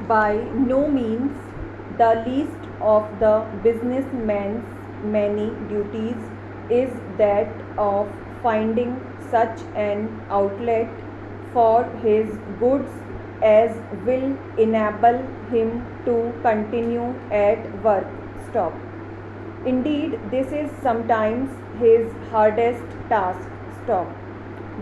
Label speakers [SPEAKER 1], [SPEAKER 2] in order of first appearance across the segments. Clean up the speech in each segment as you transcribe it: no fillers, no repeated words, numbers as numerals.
[SPEAKER 1] by no means the least of the businessman's many duties is that of finding such an outlet for his goods as will enable him to continue at work. Stop. Indeed, this is sometimes his hardest task. Stop.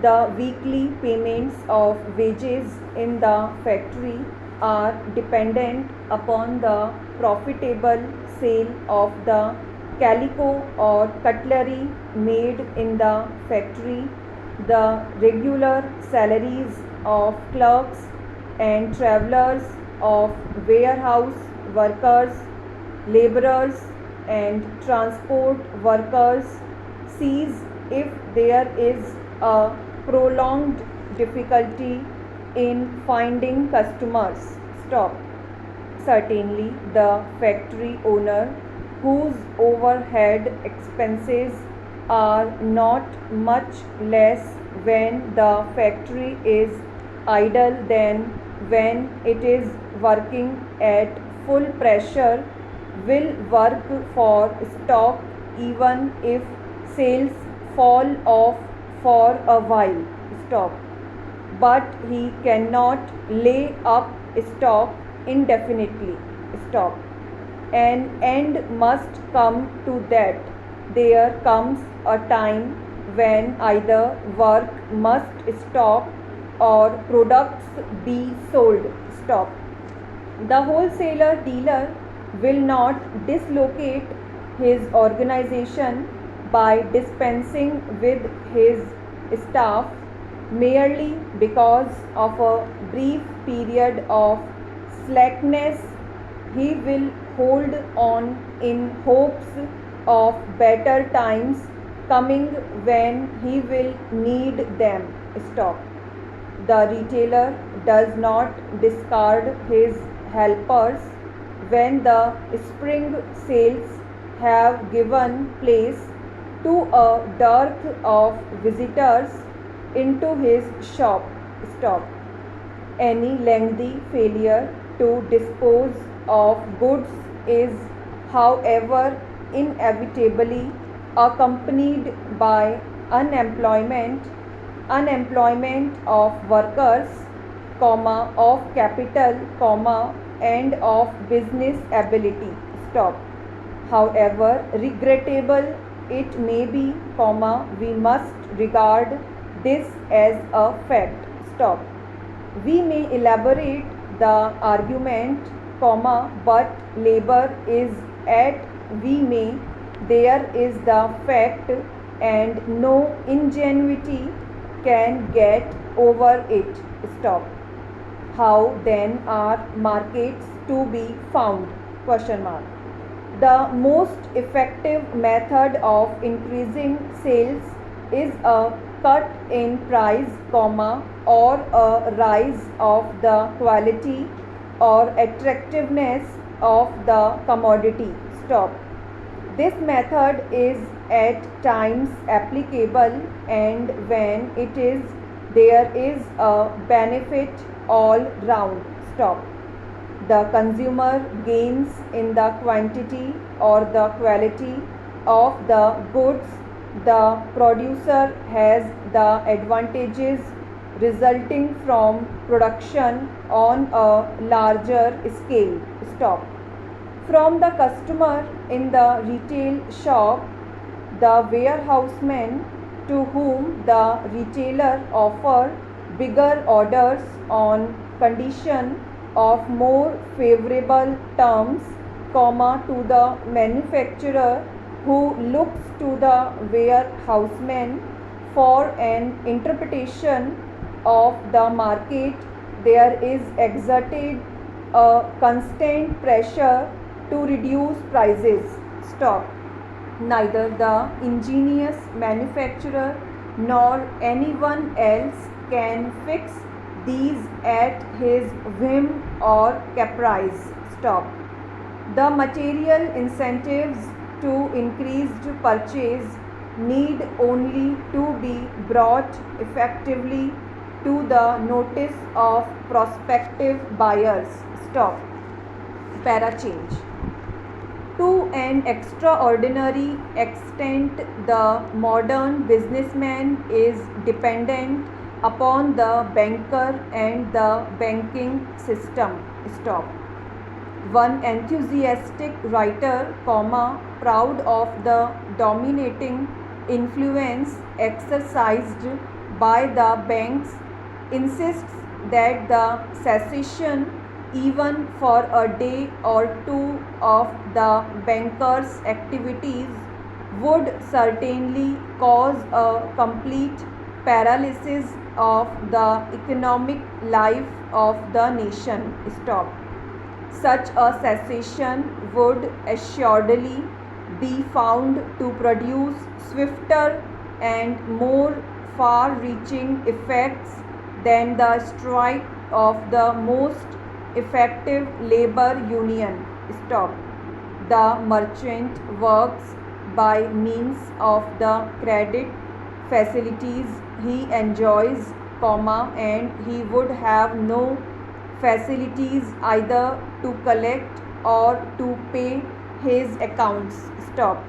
[SPEAKER 1] The weekly payments of wages in the factory are dependent upon the profitable sale of the calico or cutlery made in the factory, the regular salaries of clerks and travelers, of warehouse workers, laborers, and transport workers, sees if there is a prolonged difficulty in finding customers. Stop. Certainly, the factory owner, whose overhead expenses are not much less when the factory is idle than when it is working at full pressure, will work for stock even if sales fall off for a while. Stop. But he cannot lay up stock indefinitely. Stop. An end must come to that. There comes a time when either work must stop or products be sold. Stop. The wholesaler dealer will not dislocate his organization by dispensing with his staff merely because of a brief period of slackness. He will hold on in hopes of better times coming when he will need them. Stop. The retailer does not discard his helpers when the spring sales have given place to a dearth of visitors into his shop. Stop. Any lengthy failure to dispose of goods is, however, inevitably accompanied by unemployment of workers, of capital, and of business ability. Stop. However regrettable it may be, we must regard this as a fact. Stop. We may elaborate the argument, but labor is at we may, there is the fact, and no ingenuity can get over it. Stop. How then are markets to be found? Question mark. The most effective method of increasing sales is a cut in price, or a rise of the quality or attractiveness of the commodity. Stop. This method is at times applicable, and when it is, there is a benefit all round. Stop. The consumer gains in the quantity or the quality of the goods. The producer has the advantages resulting from production on a larger scale. Stop. From the customer in the retail shop, the warehouseman to whom the retailer offer bigger orders on condition of more favorable terms, to the manufacturer who looks to the warehouseman for an interpretation of the market, there is exerted a constant pressure to reduce prices. Stop. Neither the ingenious manufacturer nor anyone else can fix these at his whim or caprice. Stop. The material incentives to increased purchase need only to be brought effectively to the notice of prospective buyers. Stop. Para change. To an extraordinary extent, the modern businessman is dependent upon the banker and the banking system. Stop. One enthusiastic writer, proud of the dominating influence exercised by the banks, insists that the cessation, even for a day or two, of the bankers' activities would certainly cause a complete paralysis of the economic life of the nation. Stop. Such a cessation would assuredly be found to produce swifter and more far-reaching effects than the strike of the most effective labor union. Stop. The merchant works by means of the credit facilities he enjoys, and he would have no facilities either to collect or to pay his accounts. Stop.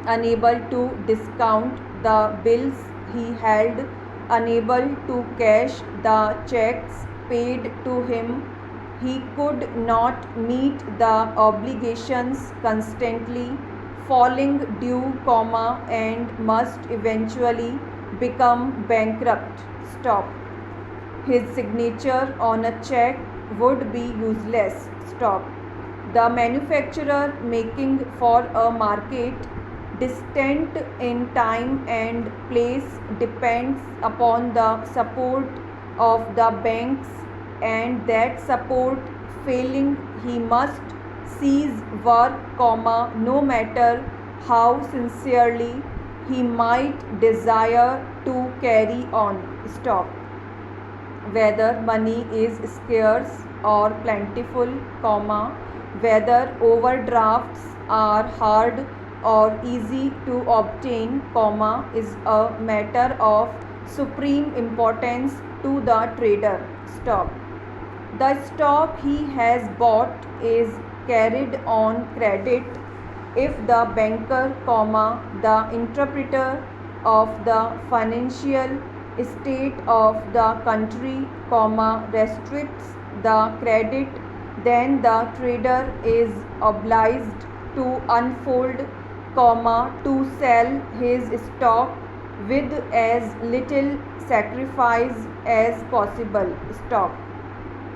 [SPEAKER 1] Unable to discount the bills he held, unable to cash the checks paid to him, he could not meet the obligations constantly falling due, and must eventually become bankrupt. Stop. His signature on a check would be useless. Stop. The manufacturer, making for a market distant in time and place, depends upon the support of the banks, and that support failing, he must cease work, no matter how sincerely he might desire to carry on. Stop. Whether money is scarce or plentiful, whether overdrafts are hard or easy to obtain, is a matter of supreme importance to the trader. Stop. The stock he has bought is carried on credit. If the banker, the interpreter of the financial state of the country, restricts the credit, then the trader is obliged to unfold, to sell his stock with as little sacrifice as possible. Stop.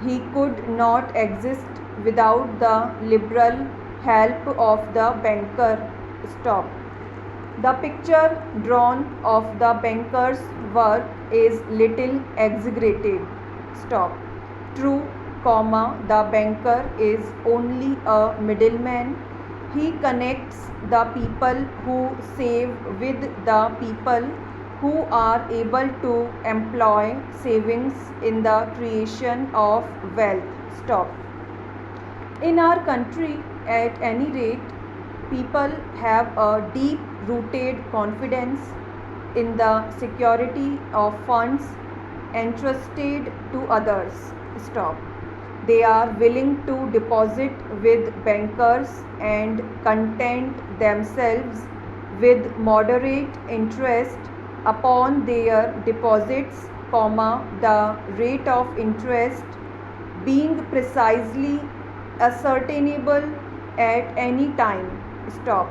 [SPEAKER 1] He could not exist without the liberal help of the banker. Stop. The picture drawn of the banker's work is little exaggerated. Stop. True, the banker is only a middleman. He connects the people who save with the people who are able to employ savings in the creation of wealth. Stop. In our country, at any rate, people have a deep rooted confidence in the security of funds entrusted to others. Stop. They are willing to deposit with bankers and content themselves with moderate interest upon their deposits, the rate of interest being precisely ascertainable at any time. Stop.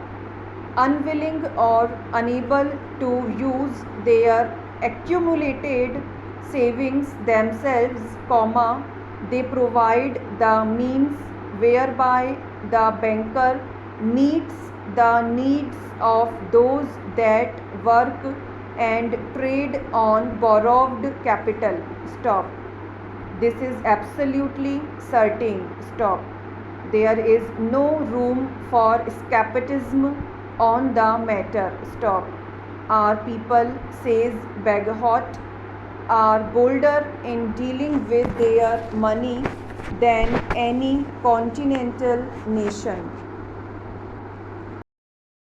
[SPEAKER 1] Unwilling or unable to use their accumulated savings themselves, they provide the means whereby the banker meets the needs of those that work and trade on borrowed capital. Stop. This is absolutely certain. Stop. There is no room for escapism on the matter. Stop. Our people, says Bagehot, are bolder in dealing with their money than any continental nation.